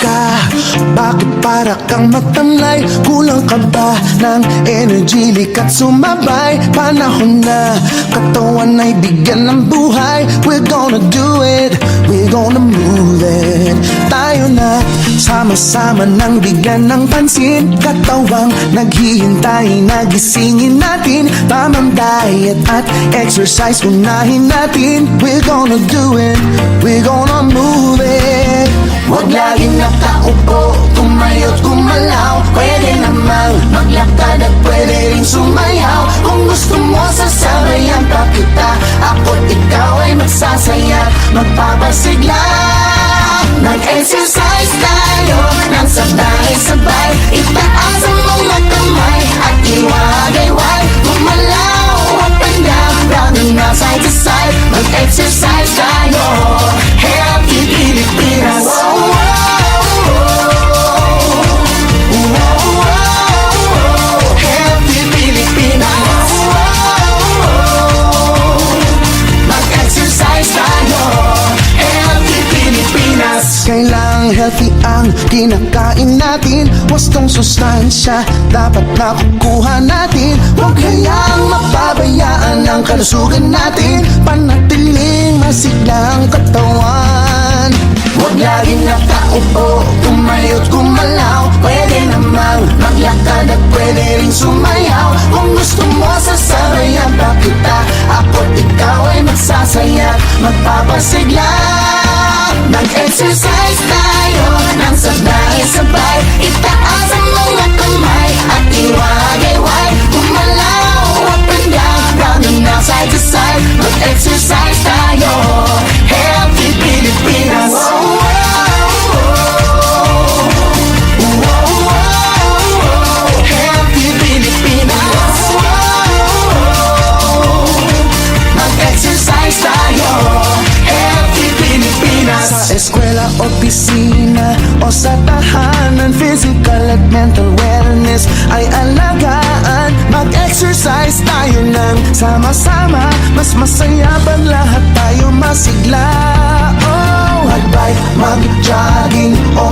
ka? Bakit para kang matamlay? Kulang ka ba ng energy? Likat sumabay, panahon na katawan ay bigyan ng buhay. We're gonna do it, we're gonna move it. Tayo na, sama-sama nang bigyan ng pansin. Katawang naghihintay, nagisingin natin. Tamang diet at exercise, unahin natin. We're gonna do it, we're gonna move it. Huwag laging nakaupo, tumayo't gumalaw. Pwede namang maglakad at pwede rin sumayaw. Kung gusto mo sasabayan pa kita, ako't ikaw ay magsasaya, magpapasigla. Mag-exercise tayo nang sabay-sabay. Itaas ang mga kamay at iwagayway. Gumalaw up and down, rounding na side to side. Mag-exercise tayo, Healthy Pilipinas. Healthy Pilipinas. Mag-exercise tayo, Healthy Pilipinas. Kailangang healthy ang kinakain natin. Wastong sustansya dapat nakukuha natin. Huwag hayaang mapabayaan ang kalusugan natin. Panatiling masigla ang katawan. Huwag laging nakaupo, tumayo't gumalaw. Pwede namang maglakad at pwede rin sumayaw. Kung gusto mo sasabayan pa kita, ako't ikaw ay magsasaya, magpapasigla. Mag-exercise tayo nang sabay-sabay. Itaas ang mga kamay at iwagayway. Gumalaw up and down, rounding na side to side. Mag-exercise tayo, Healthy Pilipinas. Healthy Pilipinas. Mag-exercise tayo, Healthy Pilipinas. Sa eskwela, opisina o sa tahanan, physical at mental wellness ay alagaan. Mag-exercise tayo nang sama-sama, mas masaya pag lahat tayo masigla. Oh, mag-bike, mag-jogging o